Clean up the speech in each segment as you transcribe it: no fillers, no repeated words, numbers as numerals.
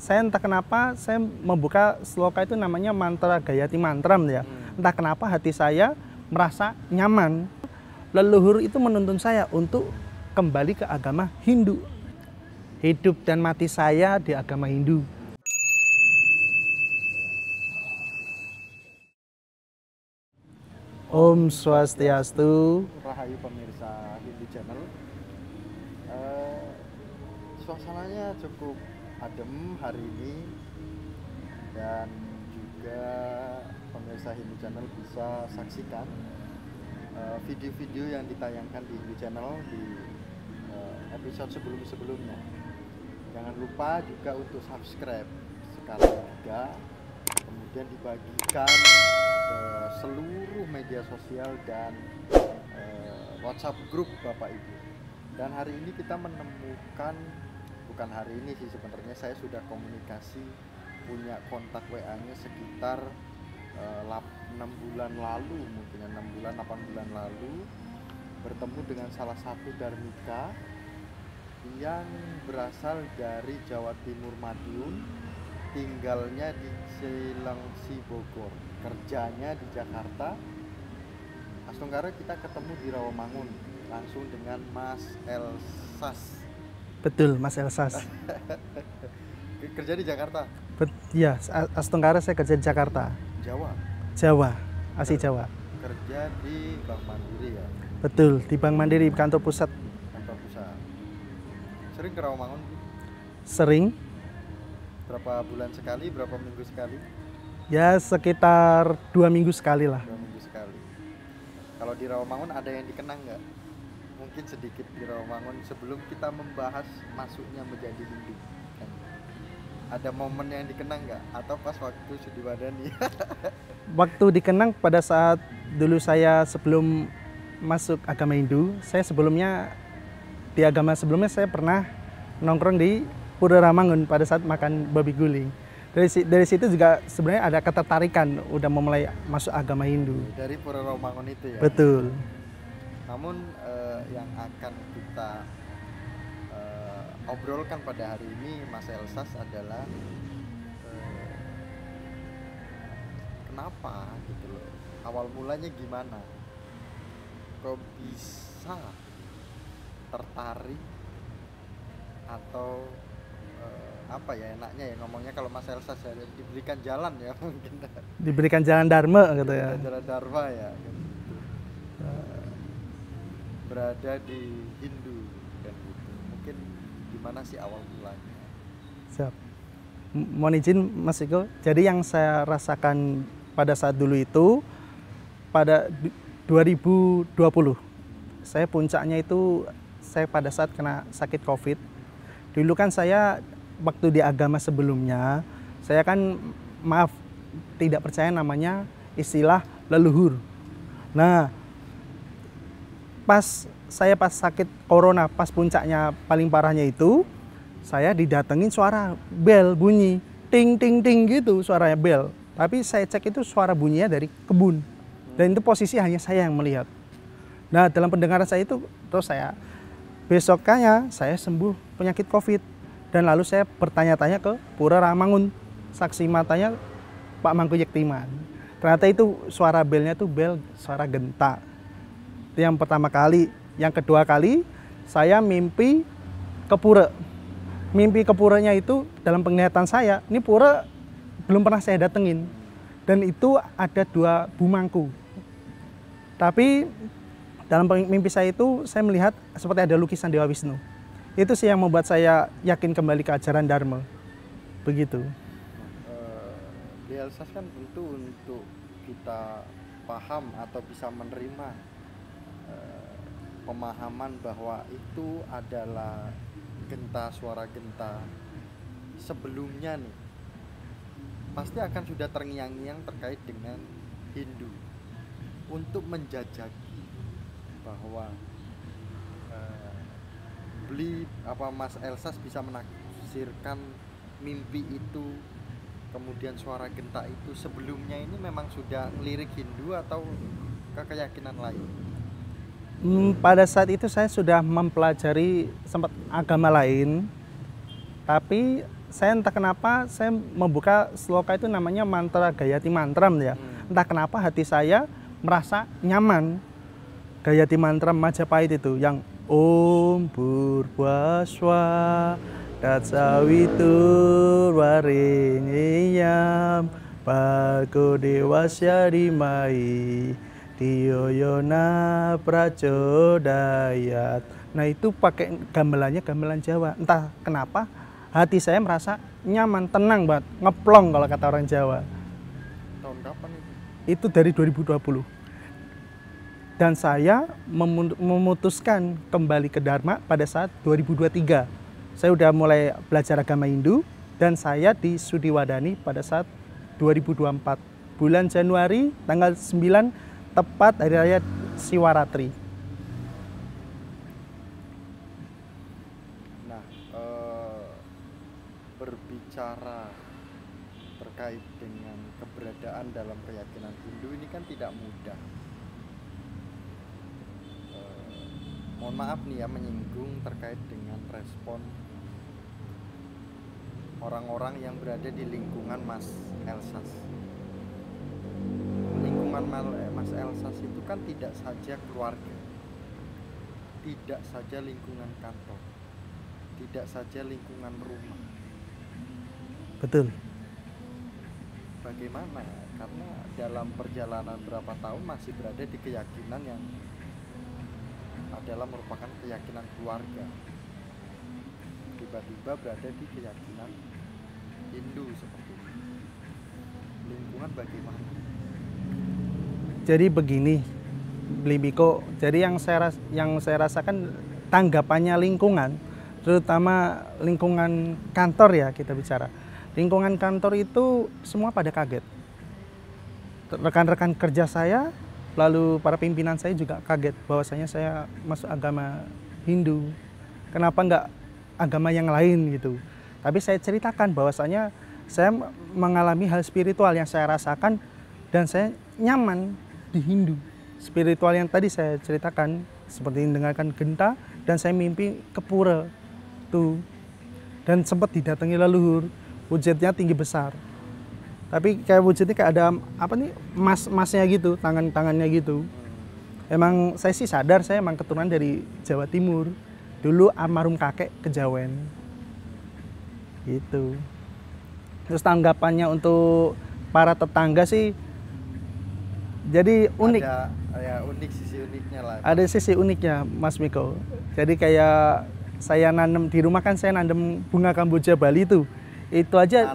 saya entah kenapa saya membuka sloka itu namanya mantra Gayatri Mantram ya. Entah kenapa hati saya merasa nyaman. Leluhur itu menuntun saya untuk kembali ke agama Hindu. Hidup dan mati saya di agama Hindu. Om Swastiastu. Rahayu pemirsa Hindu Channel. Suasananya cukup adem hari ini, dan juga pemirsa Hindu Channel bisa saksikan video-video yang ditayangkan di Hindu Channel di episode sebelum-sebelumnya. Jangan lupa juga untuk subscribe sekarang juga, kemudian dibagikan ke seluruh media sosial dan WhatsApp grup Bapak Ibu. Dan hari ini kita menemukan, bukan hari ini sih sebenarnya, saya sudah komunikasi, punya kontak WA-nya sekitar 6 bulan lalu, mungkin 6 bulan, 8 bulan lalu, bertemu dengan salah satu Dharmika yang berasal dari Jawa Timur Madiun, tinggalnya di Cilengsi Bogor, kerjanya di Jakarta. Astungkara kita ketemu di Rawamangun langsung dengan Mas Elsas. Betul, Mas Elsas. Kerja di Jakarta? Ya, Astungkara saya kerja di Jakarta. Jawa, asli Jawa. Kerja di Bank Mandiri ya? Betul, di Bank Mandiri, kantor pusat. Kantor pusat. Sering ke Rawamangun? Sering. Berapa bulan sekali, berapa minggu sekali? Ya sekitar 2 minggu sekali lah. 2 minggu sekali. Kalau di Rawamangun ada yang dikenang nggak? Mungkin sedikit di Rawamangun sebelum kita membahas masuknya menjadi Hindu. Ada momen yang dikenang nggak? Atau pas waktu Sudiwadani? Waktu dikenang pada saat dulu saya sebelum masuk agama Hindu, saya sebelumnya di agama sebelumnya saya pernah nongkrong di Pura Ramangun pada saat makan babi guling. Dari situ juga sebenarnya ada ketertarikan udah memulai masuk agama Hindu. Dari Pura Ramangun itu ya? Betul. Namun yang akan kita obrolkan pada hari ini, Mas Elsas, adalah kenapa gitu loh, awal mulanya gimana, kok bisa tertarik atau apa ya enaknya ya ngomongnya kalau Mas Elsas ya, diberikan jalan ya mungkin. Diberikan jalan Dharma gitu ya. Jalan Dharma ya. Berada di Hindu dan gitu. Mungkin gimana sih awal mulanya? Siap. Mohon izin Mas Iko. Jadi yang saya rasakan pada saat dulu itu pada 2020. Saya puncaknya itu saya pada saat kena sakit Covid. Dulu kan saya waktu di agama sebelumnya, saya kan maaf tidak percaya namanya istilah leluhur. Nah, pas sakit corona, pas puncaknya paling parahnya itu, saya didatengin suara bel bunyi, ting ting ting gitu suaranya bel. Tapi saya cek itu suara bunyinya dari kebun. Dan itu posisi hanya saya yang melihat. Nah, dalam pendengaran saya itu, terus saya besoknya saya sembuh penyakit Covid. Dan lalu saya bertanya-tanya ke Pura Ramangun, saksi matanya Pak Mangku Yektiman. Ternyata itu suara belnya itu bel suara genta. Itu yang pertama kali. Yang kedua kali saya mimpi ke pura. Mimpi ke puranya itu dalam penglihatan saya, ini pura belum pernah saya datengin. Dan itu ada 2 bumangku. Tapi dalam mimpi saya itu saya melihat seperti ada lukisan Dewa Wisnu. Itu sih yang membuat saya yakin kembali ke ajaran Dharma. Begitu. Di Elsas kan tentu untuk kita paham atau bisa menerima pemahaman bahwa itu adalah genta, suara genta. Sebelumnya nih, pasti akan sudah terngiang-ngiang terkait dengan Hindu. Untuk menjajaki bahwa Mas Elsas bisa menafsirkan mimpi itu, kemudian suara genta itu sebelumnya ini memang sudah lirik Hindu atau ke keyakinan lain? Pada saat itu saya sudah mempelajari sempat agama lain, tapi saya entah kenapa saya membuka sloka itu namanya mantra Gayatri Mantram ya. Entah kenapa hati saya merasa nyaman. Gayatri Mantram Majapahit itu yang Om Purwaswa Tatsawitur Warenyam Bhargo Dewasya Dimai Diyoyona Prachodayat. Nah itu pakai gamelannya gamelan Jawa. Entah kenapa hati saya merasa nyaman, tenang banget, ngeplong kalau kata orang Jawa. Tahun kapan itu? Itu dari 2020. Dan saya memutuskan kembali ke Dharma pada saat 2023. Saya udah mulai belajar agama Hindu dan saya disudiwadani pada saat 2024. Bulan Januari tanggal 9 tepat hari raya Siwaratri. Nah, berbicara terkait dengan keberadaan dalam keyakinan Hindu ini kan tidak mudah. Mohon maaf nih ya, menyinggung terkait dengan respon orang-orang yang berada di lingkungan Mas Elsas. Lingkungan Mas Elsas itu kan tidak saja keluarga, tidak saja lingkungan kantor, tidak saja lingkungan rumah. Betul. Bagaimana? Karena dalam perjalanan berapa tahun masih berada di keyakinan yang adalah merupakan keyakinan keluarga, tiba-tiba berada di keyakinan Hindu seperti ini. Lingkungan bagaimana? Jadi begini, Blimiko. Jadi yang saya rasakan tanggapannya lingkungan, terutama lingkungan kantor ya kita bicara. Lingkungan kantor itu semua pada kaget. Rekan-rekan kerja saya, lalu para pimpinan saya juga kaget bahwasanya saya masuk agama Hindu. Kenapa nggak agama yang lain gitu? Tapi saya ceritakan bahwasanya saya mengalami hal spiritual yang saya rasakan dan saya nyaman di Hindu. Spiritual yang tadi saya ceritakan seperti mendengarkan genta dan saya mimpi ke pura tuh dan sempat didatangi leluhur. Wujudnya tinggi besar. Tapi kayak wujudnya kayak ada apa nih masnya gitu, tangannya gitu. Emang saya sih sadar saya emang keturunan dari Jawa Timur. Dulu almarhum kakek kejawen. Gitu. Terus tanggapannya untuk para tetangga sih jadi unik. Ada ya unik, sisi uniknya lah. Ada sisi uniknya Mas Miko. Jadi kayak saya nanam di rumah kan saya nanam bunga kamboja Bali itu. Itu aja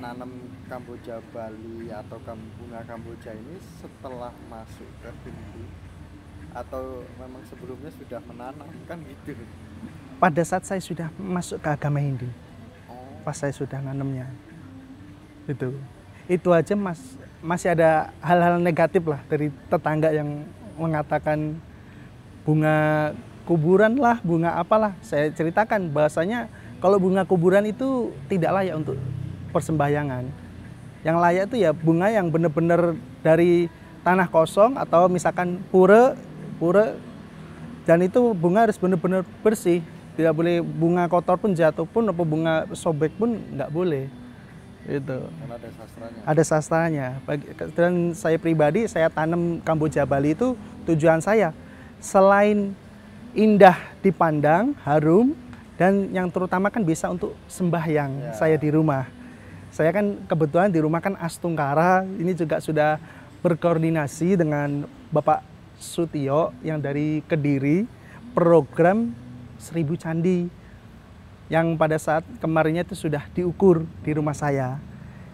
nanam Kamboja Bali atau bunga Kamboja ini setelah masuk ke Hindu atau memang sebelumnya sudah menanam kan gitu? Pada saat saya sudah masuk ke agama Hindu, pas saya sudah nanamnya, itu aja masih ada hal-hal negatif lah dari tetangga yang mengatakan bunga kuburan lah, bunga apalah. Saya ceritakan bahasanya kalau bunga kuburan itu tidak layak untuk persembahyangan. Yang layak itu ya bunga yang benar-benar dari tanah kosong atau misalkan pura dan itu bunga harus benar-benar bersih. Tidak boleh bunga kotor pun jatuh pun atau bunga sobek pun nggak boleh. Itu. Karena ada sastranya. Ada sastranya. Dan saya pribadi saya tanam Kamboja Bali itu tujuan saya selain indah dipandang, harum, dan yang terutama kan bisa untuk sembahyang saya di rumah. Saya kan kebetulan di rumah kan Astungkara, ini juga sudah berkoordinasi dengan Bapak Sutio yang dari Kediri, program 1000 candi yang pada saat kemarinnya itu sudah diukur di rumah saya.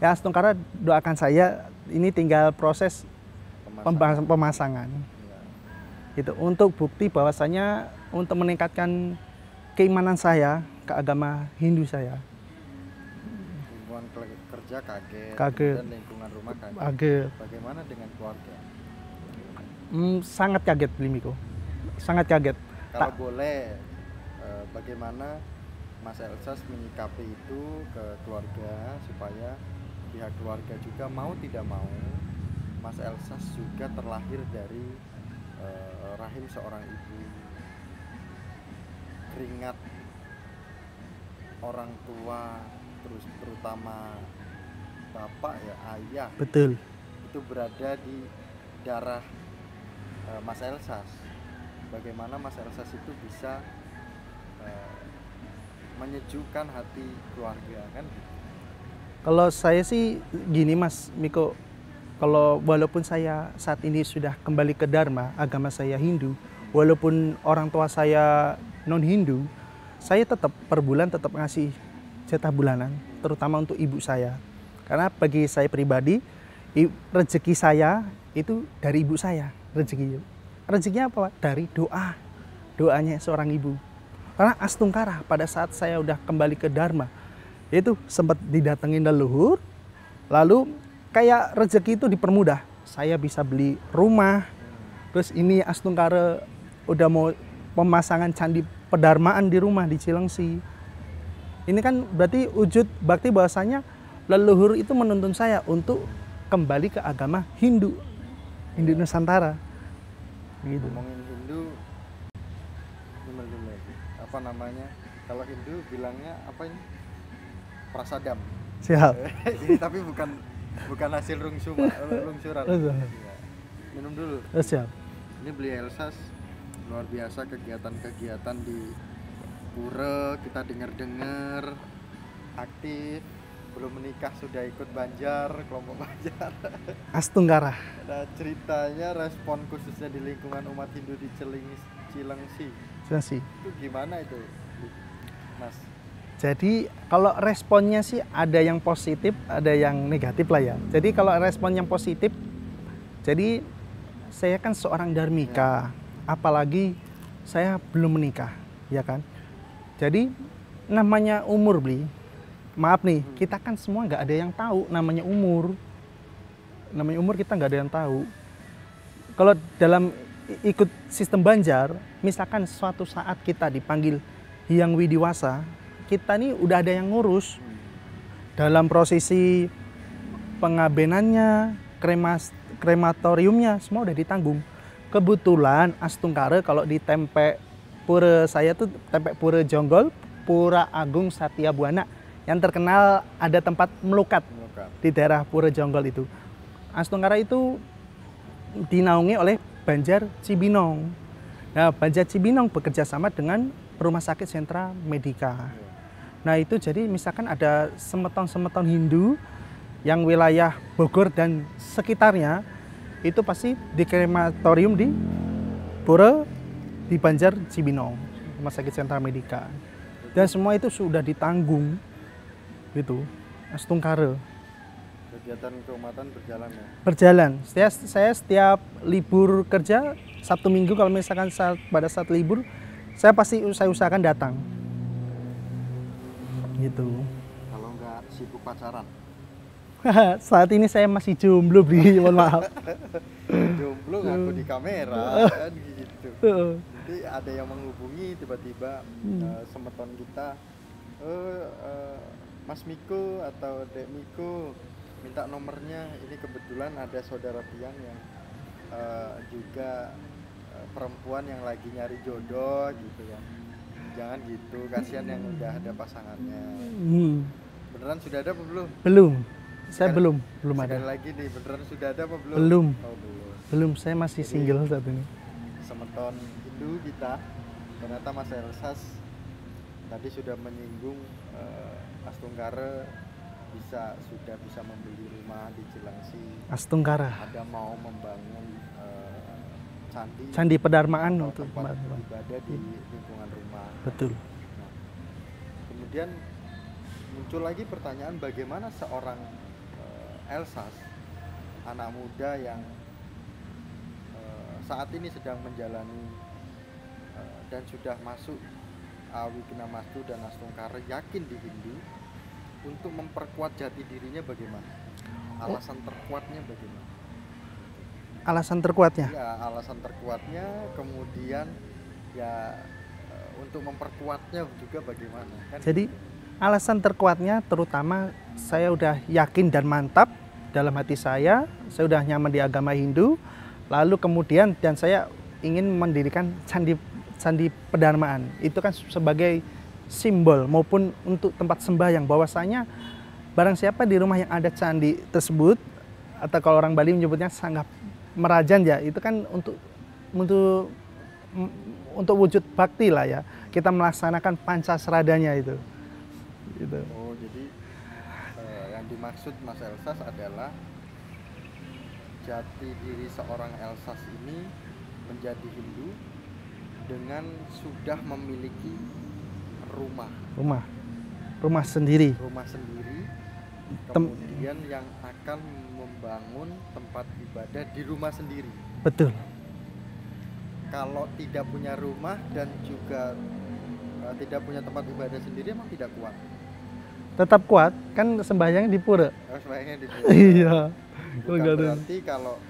Ya Astungkara doakan saya, ini tinggal proses pemasangan. Gitu, untuk bukti bahwasanya untuk meningkatkan keimanan saya ke agama Hindu saya. Lingkungan kerja kaget. Dan lingkungan rumah kaget. Bagaimana dengan keluarga? Sangat kaget, Blimiko. Sangat kaget. Kalau boleh, bagaimana Mas Elsas menyikapi itu ke keluarga supaya pihak keluarga juga mau tidak mau Mas Elsas juga terlahir dari rahim seorang ibu, keringat orang tua terus terutama bapak ya, ayah, Betul. itu berada di darah Mas Elsas. Bagaimana Mas Elsas itu bisa menyejukkan hati keluarga kan? Kalau saya sih gini Mas Miko, kalau walaupun saya saat ini sudah kembali ke Dharma, agama saya Hindu, walaupun orang tua saya non Hindu, saya tetap per bulan tetap ngasih jatah bulanan, terutama untuk ibu saya. Karena bagi saya pribadi, rezeki saya itu dari ibu saya, rezeki. Rezekinya apa? Dari doa, doanya seorang ibu. Karena Astungkara pada saat saya udah kembali ke Dharma, itu sempat didatengin leluhur, lalu kayak rezeki itu dipermudah. Saya bisa beli rumah, terus ini Astungkara udah mau pemasangan candi pedharmaan di rumah di Cilengsi. Ini kan berarti wujud bakti bahwasanya leluhur itu menuntun saya untuk kembali ke agama Hindu, Hindu Nusantara. Gitu. Ngomongin Hindu, apa namanya? Kalau Hindu bilangnya apa ini? Prasadam. Siap. Ini tapi bukan hasil lungsuran. Ya. Minum dulu. Siap. Ini beli Elsas, luar biasa kegiatan-kegiatan di pura, kita dengar-dengar aktif, belum menikah sudah ikut Banjar, kelompok Banjar. Astungkara. Ada ceritanya respon khususnya di lingkungan umat Hindu di Cilengsi. Cilengsi. Itu gimana itu, Mas? Jadi kalau responnya sih ada yang positif, ada yang negatif lah ya. Jadi kalau respon yang positif, jadi saya kan seorang dharmika, apalagi saya belum menikah, ya kan. Jadi namanya umur maaf nih, kita kan semua nggak ada yang tahu namanya umur. Namanya umur kita nggak ada yang tahu. Kalau dalam ikut sistem Banjar, misalkan suatu saat kita dipanggil Hyang Widiwasa, kita nih udah ada yang ngurus dalam prosesi pengabenannya, krematoriumnya, semua udah ditanggung. Kebetulan Astungkara kalau di Tempek Pura saya tuh Tempek Pura Jonggol, Pura Agung Satya Buana, yang terkenal ada tempat melukat di daerah Pura Jonggol itu. Astungkara itu dinaungi oleh Banjar Cibinong. Nah, Banjar Cibinong bekerja sama dengan Rumah Sakit Sentra Medika. Nah itu jadi misalkan ada semeton-semeton Hindu yang wilayah Bogor dan sekitarnya, itu pasti di krematorium di Pura di Banjar Cibinong, Rumah Sakit Sentra Medika. Dan semua itu sudah ditanggung gitu, Astungkara. Kegiatan keumatan berjalan ya? Berjalan. Saya setiap libur kerja, Sabtu Minggu kalau misalkan pada saat libur, saya usahakan datang. Gitu. Kalau nggak sibuk pacaran? Saat ini saya masih jomblo, mohon maaf. Jomblo ngaku di kamera kan gitu. Jadi ada yang menghubungi tiba-tiba semeton kita, Mas Miko atau Dek Miko minta nomornya. Ini kebetulan ada saudara Tiang yang juga perempuan yang lagi nyari jodoh gitu kan. Jangan gitu, kasihan yang udah ada pasangannya. Beneran sudah ada apa belum? Belum. Saya belum ada. Sekali lagi nih, beneran sudah ada apa belum? Belum. Oh, belum. Belum, saya masih single saat ini. Semeton Hindu kita, ternyata Mas Elsas tadi sudah menyinggung Astungkara sudah bisa membeli rumah di Cilengsi. Astungkara. Ada mau membangun candi pedharmaan untuk tempat ibadah di lingkungan rumah. Betul. Nah, kemudian muncul lagi pertanyaan, bagaimana seorang Elsas, anak muda yang saat ini sedang menjalani dan sudah masuk Awiknamastu dan Astungkara, yakin di Hindu, untuk memperkuat jati dirinya bagaimana? Alasan terkuatnya bagaimana? Alasan terkuatnya? Ya, alasan terkuatnya, kemudian ya untuk memperkuatnya juga bagaimana? Kan jadi alasan terkuatnya terutama saya udah yakin dan mantap dalam hati saya udah nyaman di agama Hindu, lalu kemudian dan saya ingin mendirikan candi pedharmaan. Itu kan sebagai simbol maupun untuk tempat sembahyang, bahwasanya barang siapa di rumah yang ada candi tersebut, atau kalau orang Bali menyebutnya sanggah merajan ya, itu kan untuk untuk wujud bakti lah ya, kita melaksanakan pancasradanya itu. Gitu. Oh, jadi yang dimaksud Mas Elsas adalah jati diri seorang Elsas ini menjadi Hindu dengan sudah memiliki rumah sendiri. Rumah sendiri, kemudian yang akan membangun tempat ibadah di rumah sendiri. Betul. Kalau tidak punya rumah dan juga tidak punya tempat ibadah sendiri, emang tidak kuat? Tetap kuat, kan sembahyangnya di pura. Sembahyangnya di pura. Iya. Bukan berarti kalau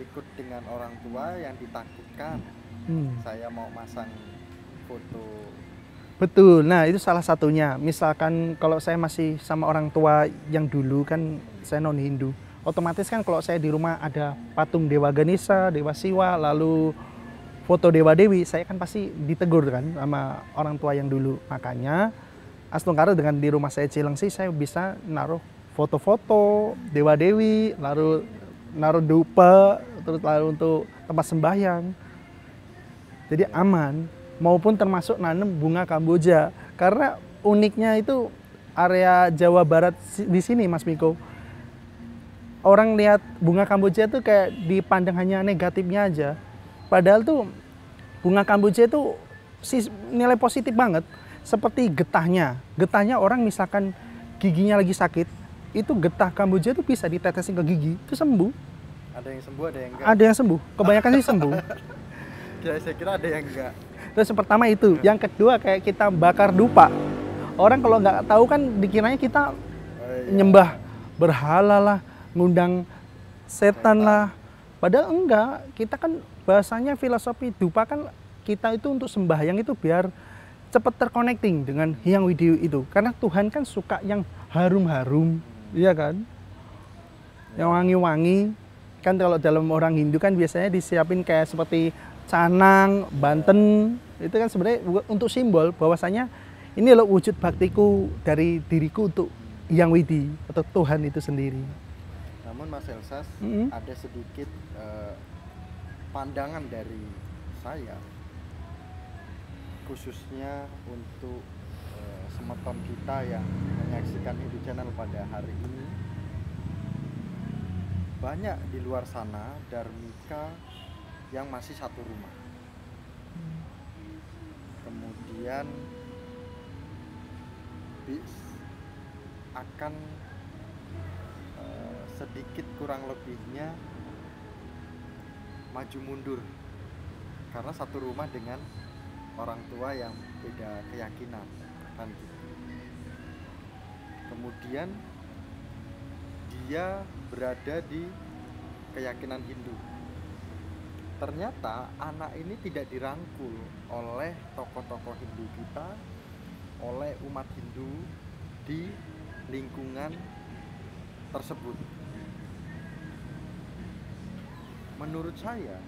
ikut dengan orang tua yang ditakutkan, saya mau masang foto. Betul, nah itu salah satunya. Misalkan kalau saya masih sama orang tua yang dulu kan saya non Hindu, otomatis kan kalau saya di rumah ada patung Dewa Ganesha, Dewa Siwa, lalu foto Dewa Dewi, saya kan pasti ditegur kan sama orang tua yang dulu. Makanya Astungkara dengan di rumah saya Cilengsi, saya bisa naruh foto-foto Dewa Dewi, lalu naruh dupa, terus lalu untuk tempat sembahyang. Jadi aman. Maupun termasuk nanam bunga Kamboja, karena uniknya itu area Jawa Barat di sini Mas Miko, orang lihat bunga Kamboja itu kayak dipandang hanya negatifnya aja, padahal tuh bunga Kamboja itu nilai positif banget. Seperti getahnya orang misalkan giginya lagi sakit, itu getah Kamboja itu bisa ditetesin ke gigi, itu sembuh. Ada yang sembuh, ada yang enggak? Ada yang sembuh, kebanyakan sih sembuh. Saya kira ada yang enggak. Terus yang pertama itu, yang kedua kayak kita bakar dupa. Orang kalau nggak tahu kan dikiranya kita nyembah berhala lah, ngundang setan lah. Padahal enggak, kita kan bahasanya filosofi dupa kan kita itu untuk sembahyang itu biar cepat terconnecting dengan Hyang Widi itu. Karena Tuhan kan suka yang harum-harum, iya kan? Yang wangi-wangi. Kan kalau dalam orang Hindu kan biasanya disiapin kayak seperti canang, banten, itu kan sebenarnya untuk simbol bahwasanya ini loh wujud baktiku dari diriku untuk Hyang Widi atau Tuhan itu sendiri. Namun Mas Elsas, ada sedikit pandangan dari saya, khususnya untuk semeton kita yang menyaksikan Hindu Channel pada hari ini. Banyak di luar sana dharmika yang masih satu rumah, kemudian akan sedikit kurang lebihnya maju mundur karena satu rumah dengan orang tua yang beda keyakinan kan gitu. Kemudian dia berada di keyakinan Hindu. Ternyata anak ini tidak dirangkul oleh tokoh-tokoh Hindu kita, oleh umat Hindu di lingkungan tersebut. Menurut saya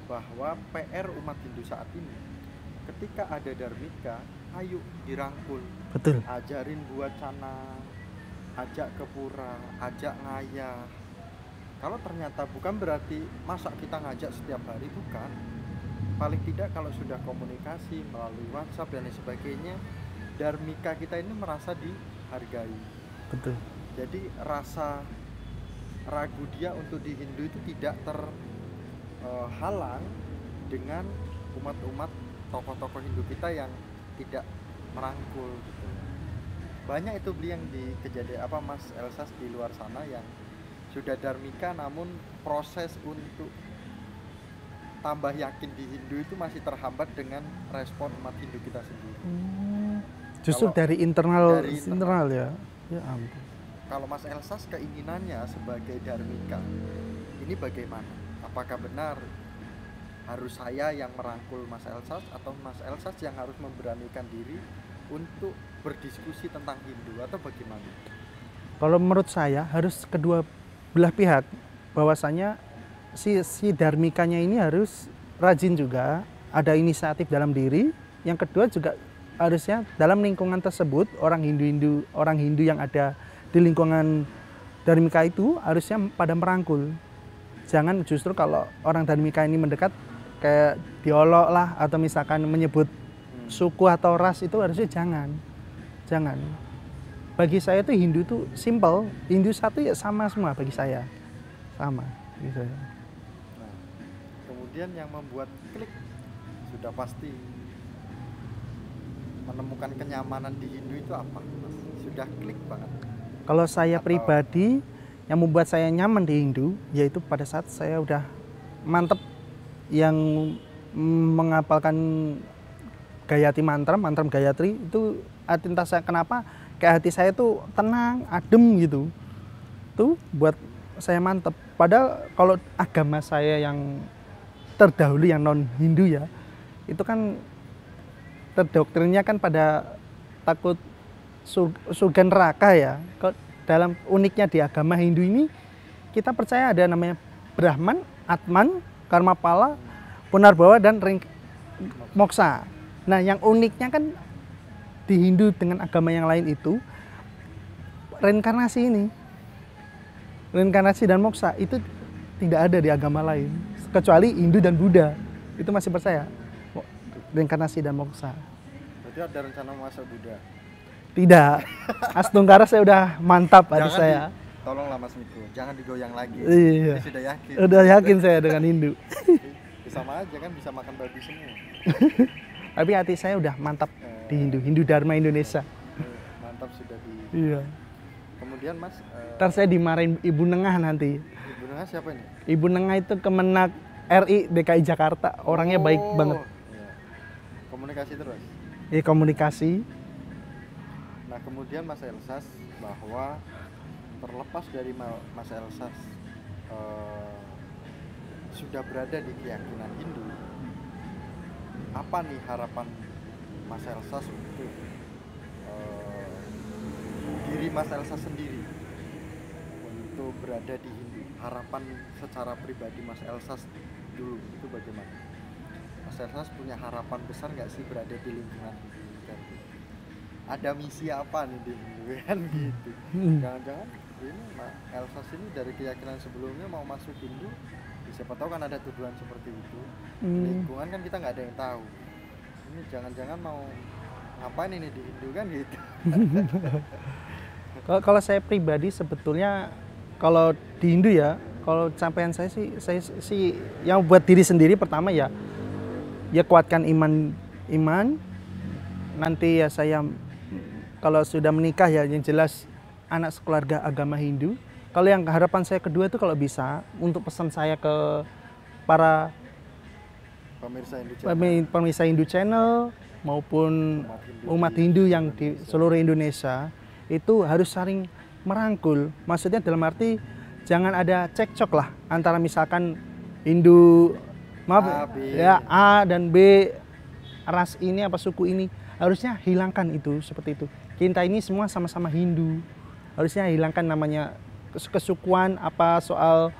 bahwa PR umat Hindu saat ini, ketika ada dharmika, ayo dirangkul. Betul. Ajarin buat cana, ajak ke pura, ajak ngayah. Kalau ternyata bukan berarti masa kita ngajak setiap hari, bukan. Paling tidak kalau sudah komunikasi melalui WhatsApp dan lain sebagainya, dharmika kita ini merasa dihargai. Betul. Jadi rasa ragu dia untuk di Hindu itu tidak terhalang dengan umat-umat tokoh-tokoh Hindu kita yang tidak merangkul gitu. Banyak itu beli yang di kejadian Mas Elsas di luar sana yang sudah dharmika namun proses untuk tambah yakin di Hindu itu masih terhambat dengan respon umat Hindu kita sendiri. Justru dari internal ya. Ya ampun. Kalau Mas Elsas keinginannya sebagai dharmika ini bagaimana? Apakah benar harus saya yang merangkul Mas Elsas atau Mas Elsas yang harus memberanikan diri untuk berdiskusi tentang Hindu atau bagaimana? Kalau menurut saya harus kedua belah pihak, bahwasanya si dharmikanya ini harus rajin juga, ada inisiatif dalam diri. Yang kedua juga harusnya dalam lingkungan tersebut orang Hindu yang ada di lingkungan Dharmika itu harusnya pada merangkul. Jangan justru kalau orang Dharmika ini mendekat kayak diolok lah atau misalkan menyebut suku atau ras, itu harusnya jangan. Bagi saya itu Hindu itu simple, Hindu satu ya sama semua bagi saya, sama gitu. Nah, kemudian yang membuat klik sudah pasti menemukan kenyamanan di Hindu itu apa, Mas? Sudah klik banget. Kalau saya pribadi yang membuat saya nyaman di Hindu yaitu pada saat saya udah mantep yang menghafalkan Gayatri mantra Gayatri itu, entah saya kenapa kayak hati saya tuh tenang, adem gitu. Tuh buat saya mantep. Padahal kalau agama saya yang terdahulu yang non Hindu ya, itu kan terdoktrinnya kan pada takut surga neraka ya. Dalam uniknya di agama Hindu ini kita percaya ada namanya Brahman, Atman, Karmapala, Punarbawa dan Moksa. Nah, yang uniknya kan di Hindu dengan agama yang lain itu reinkarnasi dan moksa itu tidak ada di agama lain kecuali Hindu dan Buddha, itu masih percaya reinkarnasi dan moksa. Berarti ada rencana masuk Buddha? Tidak. Astungkara saya udah mantap hati saya. Tolonglah Mas Miko, jangan digoyang lagi. Iya. Sudah yakin. Udah yakin saya dengan Hindu. Sama aja kan, bisa makan babi semua. Tapi hati saya udah mantap di Hindu Dharma Indonesia. Mantap sudah di. Iya. Kemudian Mas, ntar saya dimarahin Ibu Nengah nanti. Ibu Nengah siapa ini? Ibu Nengah itu Kemenak RI DKI Jakarta, orangnya baik banget. Iya. Komunikasi terus. Iya, komunikasi. Nah, kemudian Mas Elsas, bahwa terlepas dari Mas Elsas sudah berada di keyakinan Hindu, apa nih harapan Mas Elsas untuk diri Mas Elsas sendiri untuk berada di Hindu? Harapan secara pribadi Mas Elsas dulu itu bagaimana? Mas Elsas punya harapan besar nggak sih berada di lingkungan Hindu? Kan? Ada misi apa nih di Hindu kan gitu? Jangan-jangan ini Mas Elsas ini dari keyakinan sebelumnya mau masuk Hindu, siapa tahu kan ada tujuan seperti itu. Lingkungan kan kita nggak ada yang tahu. Ini jangan-jangan mau ngapain ini di Hindu kan gitu. Kalau saya pribadi sebetulnya kalau di Hindu ya, kalau capaian saya sih yang buat diri sendiri pertama ya kuatkan iman. Nanti ya saya kalau sudah menikah ya yang jelas anak sekeluarga agama Hindu. Kalau yang harapan saya kedua itu kalau bisa untuk pesan saya ke para pemirsa Hindu Channel maupun umat Hindu yang di seluruh Indonesia itu harus saling merangkul. Maksudnya dalam arti jangan ada cekcok lah antara misalkan Hindu A dan B, ras ini apa suku ini, harusnya hilangkan itu seperti itu. Kita ini semua sama-sama Hindu. Harusnya hilangkan namanya kesukuan apa soal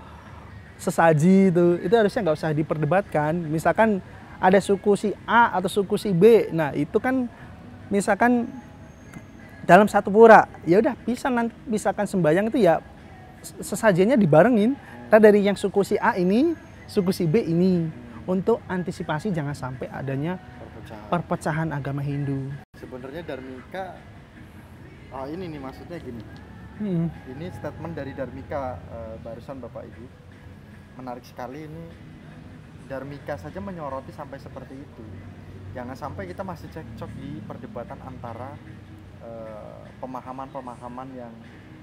sesaji itu harusnya nggak usah diperdebatkan. Misalkan ada suku si A atau suku si B, nah itu kan misalkan dalam satu pura, ya udah bisa nanti misalkan sembahyang itu ya sesajinya dibarengin. Nah, dari yang suku si A ini, suku si B ini untuk antisipasi jangan sampai adanya perpecahan agama Hindu. Sebenarnya Dharmika, ini nih maksudnya gini. Ini statement dari Dharmika barusan Bapak Ibu. Menarik sekali ini. Dharmika saja menyoroti sampai seperti itu. Jangan sampai kita masih cekcok di perdebatan antara pemahaman-pemahaman yang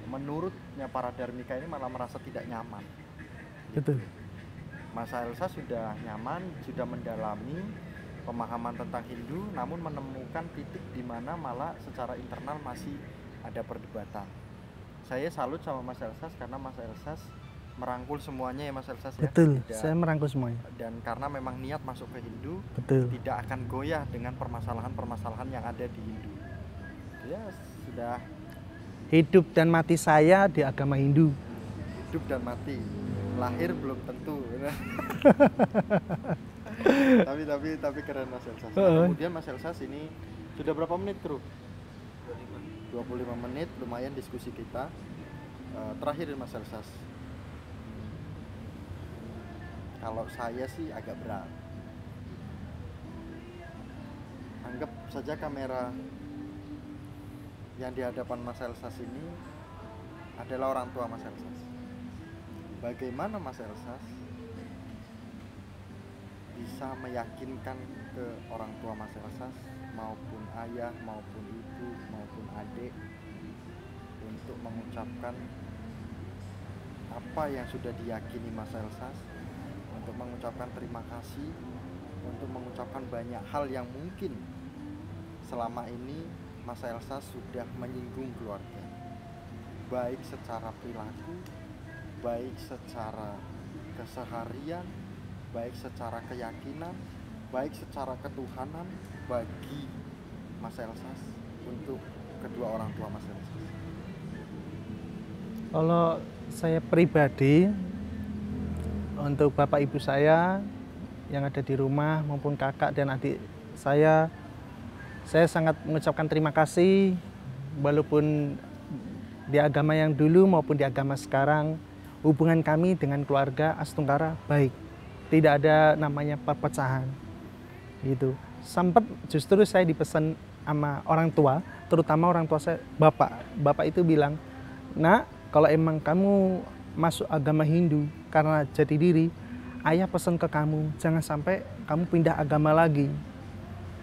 menurutnya para Dharmika ini malah merasa tidak nyaman. Betul. Mas Elsa sudah nyaman, sudah mendalami pemahaman tentang Hindu, namun menemukan titik di mana malah secara internal masih ada perdebatan. Saya salut sama Mas Elsas karena Mas Elsas merangkul semuanya ya Mas Elsas ya. Betul, saya merangkul semuanya. Dan karena memang niat masuk ke Hindu, betul, tidak akan goyah dengan permasalahan-permasalahan yang ada di Hindu. Ya sudah. Hidup dan mati saya di agama Hindu. Hidup dan mati, lahir belum tentu. tapi keren Mas Elsas. Nah, kemudian Mas Elsas ini Sudah berapa menit, Kru? 25 menit, lumayan diskusi kita. Terakhir Mas Elsas. Kalau saya sih agak berat. Anggap saja kamera yang di hadapan Mas Elsas ini adalah orang tua Mas Elsas. Bagaimana Mas Elsas bisa meyakinkan ke orang tua Mas Elsas maupun ayah, maupun ibu, maupun adik untuk mengucapkan apa yang sudah diyakini Mas Elsas, untuk mengucapkan terima kasih, untuk mengucapkan banyak hal yang mungkin selama ini Mas Elsas sudah menyinggung keluarga, baik secara perilaku, baik secara keseharian, baik secara keyakinan, baik secara ketuhanan bagi Mas Elsas untuk kedua orang tua Mas Elsas. Kalau saya pribadi, untuk bapak ibu saya yang ada di rumah maupun kakak dan adik saya sangat mengucapkan terima kasih. Walaupun di agama yang dulu maupun di agama sekarang, hubungan kami dengan keluarga Astungkara baik, tidak ada namanya perpecahan gitu. Sempat justru saya dipesan sama orang tua, terutama orang tua saya, bapak itu bilang, "Nak, kalau emang kamu masuk agama Hindu karena jati diri, ayah pesan ke kamu jangan sampai kamu pindah agama lagi."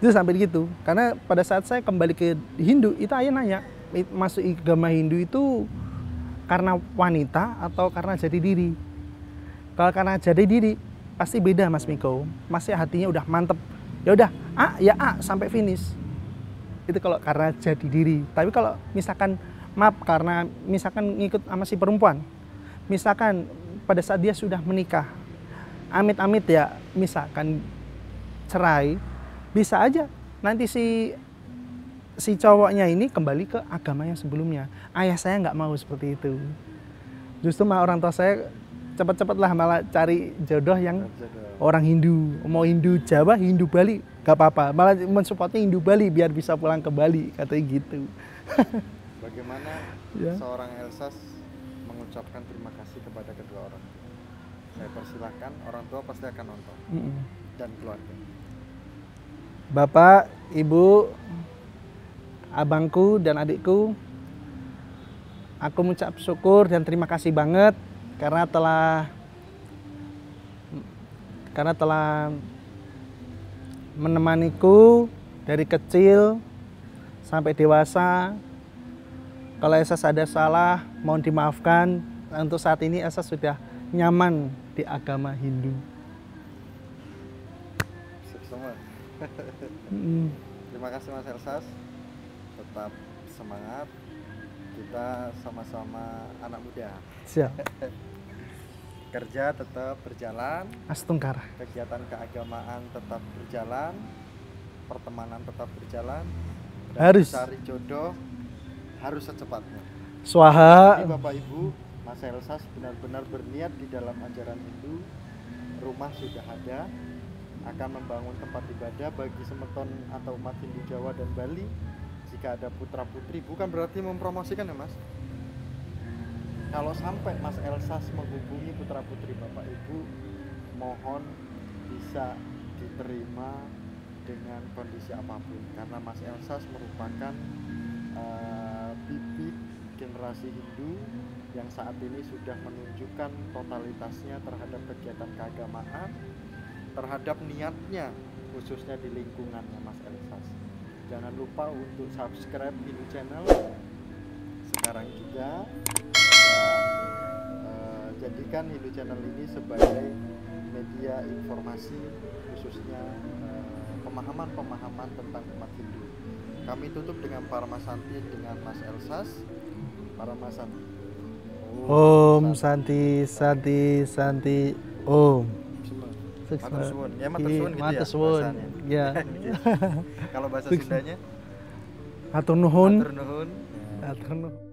Itu sampai gitu. Karena pada saat saya kembali ke Hindu, itu ayah nanya, masuk agama Hindu itu karena wanita atau karena jati diri? Kalau karena jati diri pasti beda Mas Miko. Masih hatinya udah mantep. Ya udah, sampai finish. Itu kalau karena jati diri. Tapi kalau misalkan maaf karena misalkan ngikut sama si perempuan, misalkan pada saat dia sudah menikah, amit-amit ya, misalkan cerai, bisa aja nanti si cowoknya ini kembali ke agama yang sebelumnya. Ayah saya nggak mau seperti itu. Justru malah orang tua saya cepat-cepat lah malah cari jodoh yang orang Hindu, mau Hindu Jawa, Hindu Bali, gak apa-apa. Malah mensupportnya Hindu Bali biar bisa pulang ke Bali, katanya gitu. Bagaimana seorang Elsas mengucapkan terima kasih kepada kedua orang tua? Saya persilahkan, orang tua pasti akan nonton dan keluarga. Bapak, Ibu, abangku dan adikku, aku mengucap syukur dan terima kasih banget karena telah menemaniku dari kecil sampai dewasa. Kalau Elsas ada salah, mohon dimaafkan. Untuk saat ini Elsas sudah nyaman di agama Hindu. Terima kasih Mas Elsas. Tetap semangat. Kita sama-sama anak muda. Siap. Kerja tetap berjalan, Astungkara. kegiatan keagamaan tetap berjalan, pertemanan tetap berjalan, dan Harus cari jodoh harus secepatnya. Swaha. Jadi Bapak Ibu, Mas Elsas benar-benar berniat di dalam ajaran Hindu. Rumah sudah ada, akan membangun tempat ibadah bagi semeton atau umat Hindu Jawa dan Bali. Jika ada putra putri, bukan berarti mempromosikan ya Mas. Kalau sampai Mas Elsas menghubungi putra putri Bapak Ibu, mohon bisa diterima dengan kondisi apapun, karena Mas Elsas merupakan bibit generasi Hindu yang saat ini sudah menunjukkan totalitasnya terhadap kegiatan keagamaan, terhadap niatnya khususnya di lingkungannya Mas Elsas. Jangan lupa untuk subscribe Hindu Channel sekarang juga. Jadikan Hindu Channel ini sebagai media informasi khususnya pemahaman-pemahaman tentang umat Hindu. Kami tutup dengan Paramasanti dengan Mas Elsas. Paramasanti. Om Santi Santi Santi Om. Matur suwun. Ya matur suwun gitu Matur ya. suwun. Ya. Kalau bahasa Sundanya? Hatur nuhun. Hatur nuhun. Hatur nuhun.